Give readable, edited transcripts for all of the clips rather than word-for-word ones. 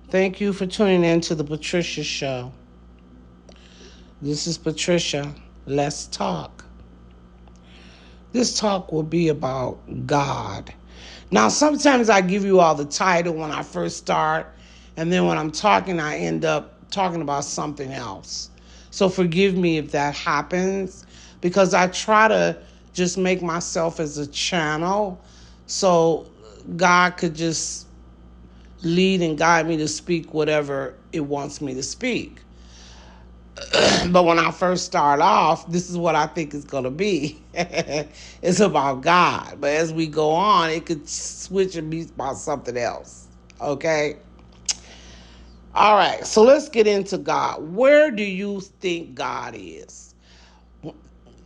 Thank you for tuning in to the Patricia Show. This is Patricia. Let's talk. This talk will be about God. Now, sometimes I give you all the title when I first start, and then when I'm talking, I end up talking about something else. So forgive me if that happens, because I try to just make myself as a channel so God could just lead and guide me to speak whatever it wants me to speak. But when I first start off, this is what I think it's going to be. It's about God. But as we go on, it could switch and be about something else. Okay? All right. So let's get into God. Where do you think God is?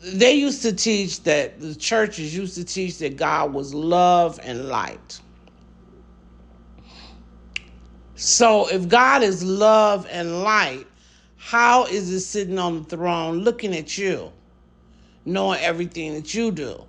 They used to teach that, the churches used to teach that God was love and light. So if God is love and light, how is it sitting on the throne looking at you, knowing everything that you do?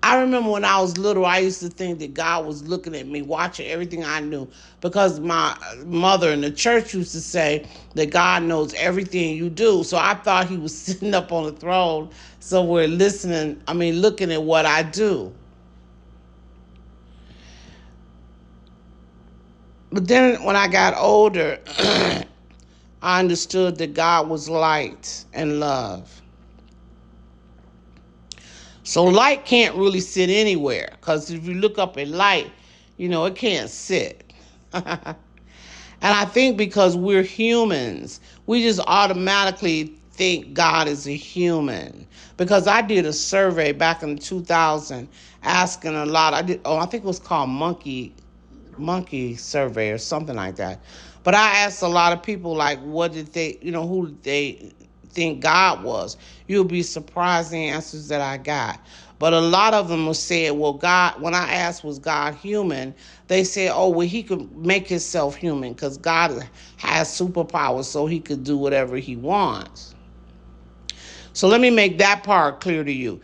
I remember when I was little, I used to think that God was looking at me, watching everything I knew, because my mother in the church used to say that God knows everything you do. So I thought he was sitting up on the throne somewhere looking at what I do. But then when I got older, I understood that God was light and love. So light can't really sit anywhere, because if you look up at light, it can't sit. And I think because we're humans, we just automatically think God is a human. Because I did a survey back in 2000 asking a lot. I think it was called Monkey Survey or something like that. But I asked a lot of people, like, what did they, who did they think God was? You'll be surprised the answers that I got. But a lot of them were saying, well, God, when I asked, was God human? They said, oh, well, he could make himself human because God has superpowers, so he could do whatever he wants. So let me make that part clear to you.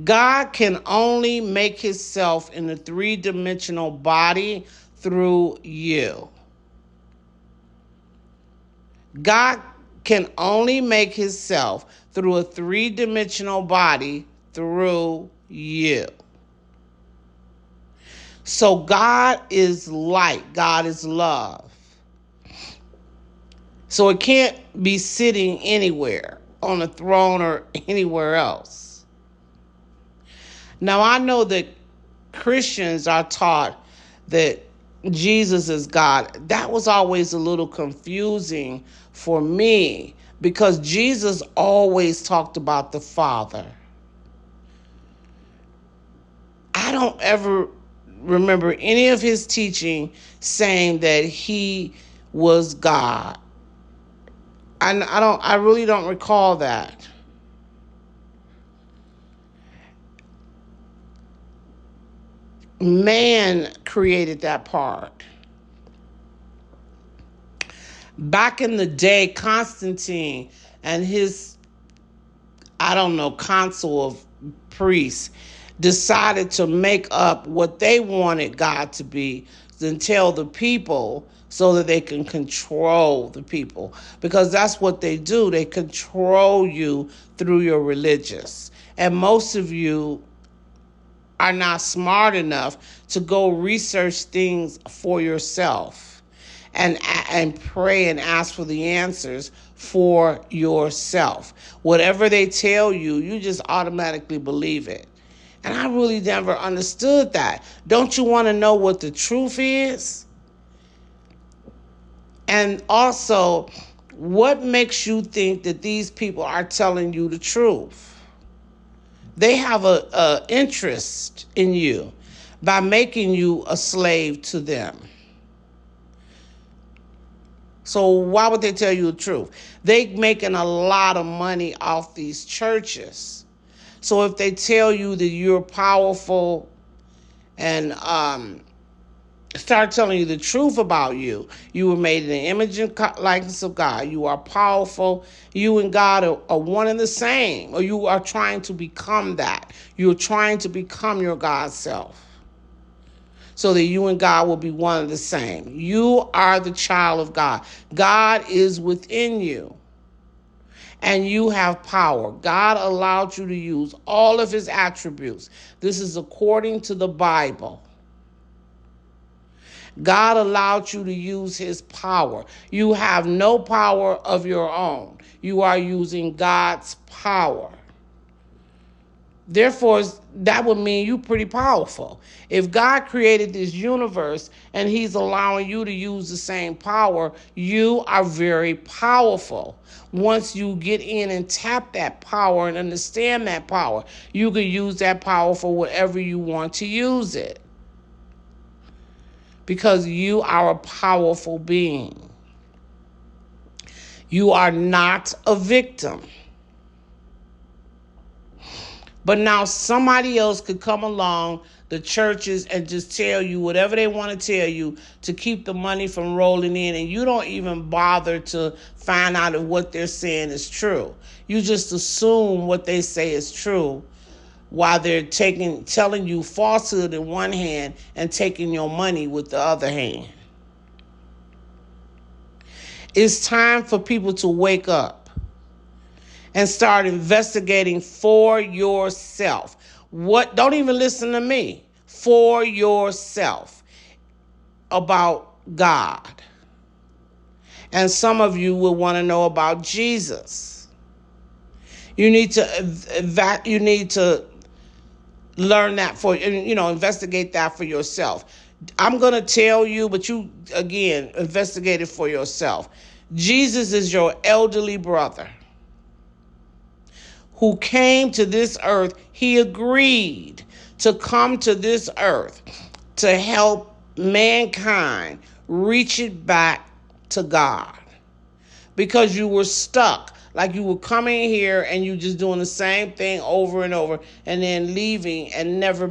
God can only make himself in a three-dimensional body through you. God can only make himself through a three-dimensional body through you. So God is light. God is love. So it can't be sitting anywhere on a throne or anywhere else. Now, I know that Christians are taught that Jesus is God. That was always a little confusing for me, because Jesus always talked about the Father. I don't ever remember any of his teaching saying that he was God. I really don't recall that. Man created that part. Back in the day, Constantine and his, council of priests decided to make up what they wanted God to be and tell the people so that they can control the people. Because that's what they do. They control you through your religious. And most of you are not smart enough to go research things for yourself and pray and ask for the answers for yourself. Whatever they tell you, you just automatically believe it. And I really never understood that. Don't you want to know what the truth is? And also, what makes you think that these people are telling you the truth? They have a interest in you by making you a slave to them. So why would they tell you the truth? They making a lot of money off these churches. So if they tell you that you're powerful and start telling you the truth about you, you were made in the image and likeness of God, you are powerful, you and God are one and the same, or you are trying to become that. You're trying to become your God self. so that you and God will be one and the same. You are the child of God. God is within you, and you have power. God allowed you to use all of his attributes. This is according to the Bible. God allowed you to use his power. You have no power of your own. You are using God's power. Therefore, that would mean you're pretty powerful. If God created this universe and he's allowing you to use the same power, you are very powerful. Once you get in and tap that power and understand that power, you can use that power for whatever you want to use it. Because you are a powerful being. You are not a victim. But now somebody else could come along, the churches, and just tell you whatever they want to tell you to keep the money from rolling in, and you don't even bother to find out if what they're saying is true. You just assume what they say is true while they're telling you falsehood in one hand and taking your money with the other hand. It's time for people to wake up and start investigating for yourself. Don't even listen to me. For yourself about God. And some of you will want to know about Jesus. You need to learn that investigate that for yourself. I'm going to tell you, but you, again, investigate it for yourself. Jesus is your elderly brother who came to this earth. He agreed to come to this earth to help mankind reach it back to God. Because you were stuck, like you were coming here and you just doing the same thing over and over and then leaving and never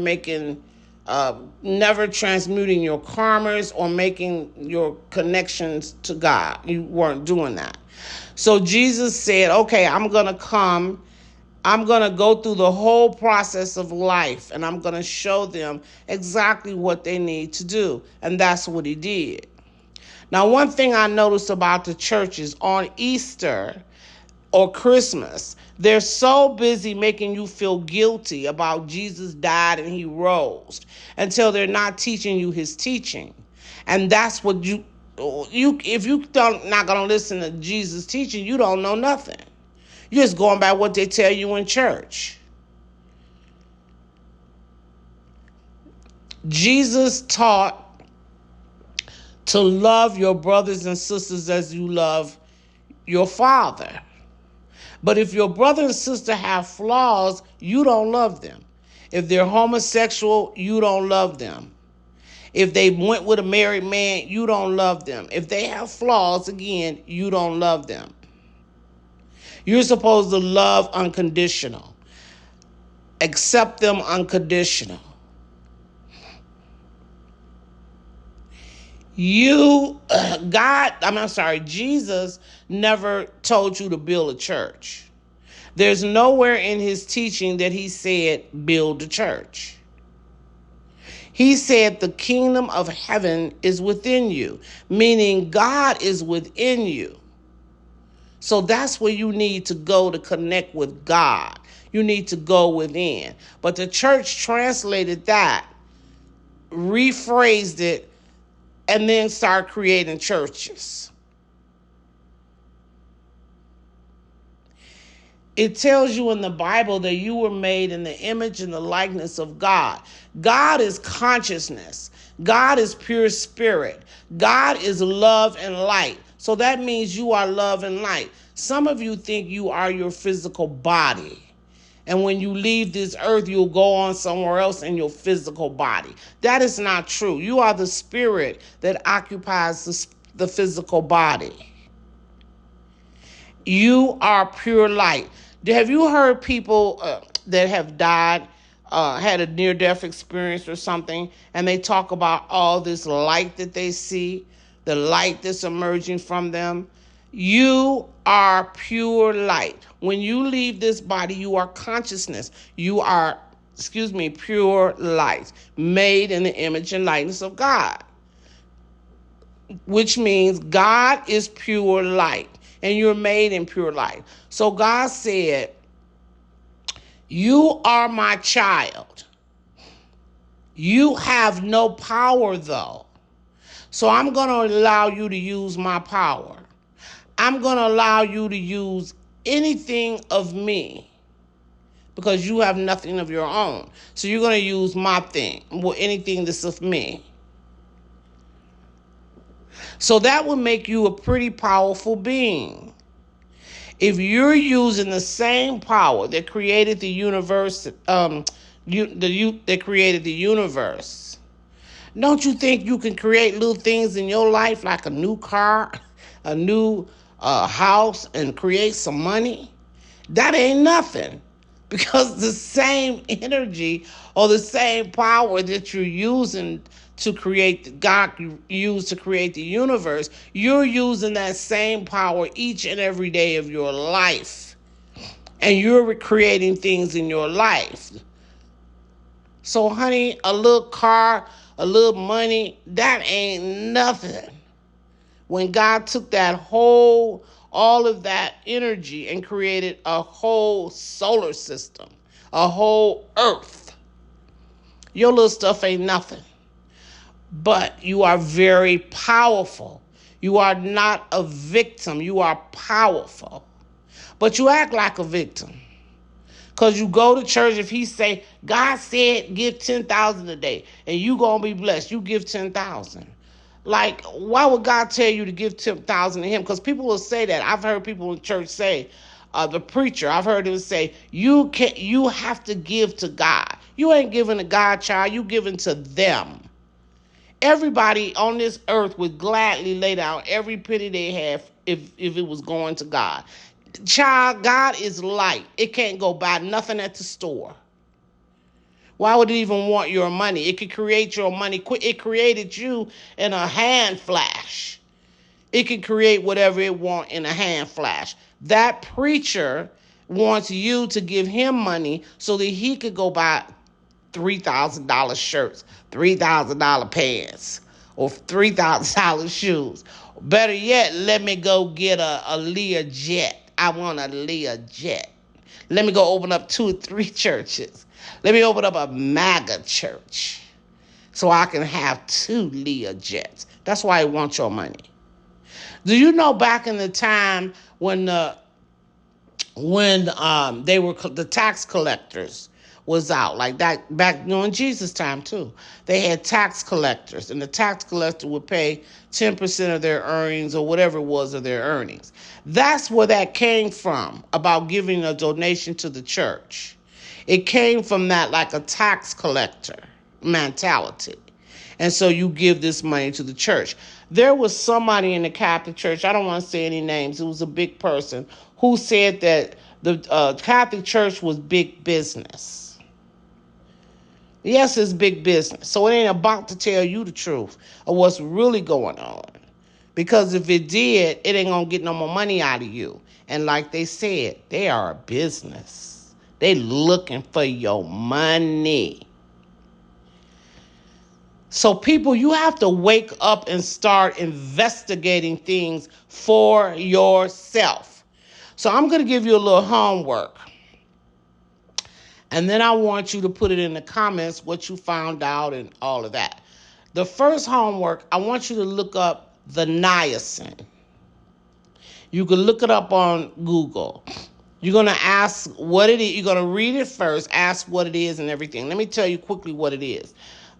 transmuting your karmas or making your connections to God. You weren't doing that. So Jesus said, okay, I'm going to come. I'm going to go through the whole process of life, and I'm going to show them exactly what they need to do. And that's what he did. Now, one thing I noticed about the churches on Easter or Christmas, they're so busy making you feel guilty about Jesus died and he rose until they're not teaching you his teaching. And that's what if you not going to listen to Jesus' teaching, you don't know nothing. You're just going by what they tell you in church. Jesus taught to love your brothers and sisters as you love your Father. But if your brother and sister have flaws, you don't love them. If they're homosexual, you don't love them. If they went with a married man, you don't love them. If they have flaws, again, you don't love them. You're supposed to love unconditional. Accept them unconditional. Jesus never told you to build a church. There's nowhere in his teaching that he said build a church. He said the kingdom of heaven is within you, meaning God is within you. So that's where you need to go to connect with God. You need to go within. But the church translated that, rephrased it, and then start creating churches. It tells you in the Bible that you were made in the image and the likeness of God. God is consciousness. God is pure spirit. God is love and light. So that means you are love and light. Some of you think you are your physical body. And when you leave this earth, you'll go on somewhere else in your physical body. That is not true. You are the spirit that occupies the physical body. You are pure light. Have you heard people that have died, had a near-death experience or something, and they talk about all this light that they see, the light that's emerging from them? You are pure light. When you leave this body, you are consciousness. You are pure light, made in the image and likeness of God, which means God is pure light and you're made in pure light. So God said, you are my child. You have no power though. So I'm going to allow you to use my power. I'm going to allow you to use anything of me because you have nothing of your own. So you're going to use my thing, well, anything that's of me. So that would make you a pretty powerful being. If you're using the same power that created the universe, that created the universe, don't you think you can create little things in your life like a new car, a new house, and create some money? That ain't nothing. Because the same energy or the same power that you're using to create, God used to create the universe, you're using that same power each and every day of your life. And you're creating things in your life. So, honey, a little car, a little money, that ain't nothing. When God took all of that energy and created a whole solar system, a whole earth, your little stuff ain't nothing. But you are very powerful. You are not a victim. You are powerful. But you act like a victim. Because you go to church, if he say, God said give 10,000 a day, and you going to be blessed, you give 10,000. Like, why would God tell you to give 10,000 to him? Because people will say that. I've heard people in church say, the preacher, I've heard him say, you have to give to God. You ain't giving to God, child. You giving to them. Everybody on this earth would gladly lay down every penny they have if it was going to God. Child, God is light. It can't go buy nothing at the store. Why would it even want your money? It could create your money. It created you in a hand flash. It can create whatever it wants in a hand flash. That preacher wants you to give him money so that he could go buy $3,000 shirts, $3,000 pants, or $3,000 shoes. Better yet, let me go get a Lear jet. I want a Lear jet. Let me go open up 2 or 3 churches. Let me open up a MAGA church so I can have 2 Lear jets. That's why I want your money. Do you know back in the time when they were the tax collectors was out, like that back during Jesus' time too. They had tax collectors, and the tax collector would pay 10% of their earnings or whatever it was of their earnings. That's where that came from, about giving a donation to the church. It came from that, like a tax collector mentality. And so you give this money to the church. There was somebody in the Catholic Church, I don't want to say any names, it was a big person, who said that the Catholic Church was big business. Yes, it's big business. So it ain't about to tell you the truth of what's really going on. Because if it did, it ain't going to get no more money out of you. And like they said, they are a business. They looking for your money. So people, you have to wake up and start investigating things for yourself. So I'm going to give you a little homework. And then I want you to put it in the comments what you found out and all of that. The first homework, I want you to look up the niacin. You can look it up on Google. You're going to ask what it is. You're going to read it first, ask what it is and everything. Let me tell you quickly what it is.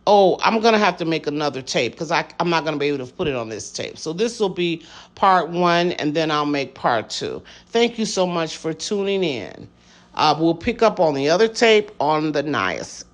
Oh, I'm going to have to make another tape because I'm not going to be able to put it on this tape. So this will be part 1, and then I'll make part 2. Thank you so much for tuning in. We'll pick up on the other tape on the niacin.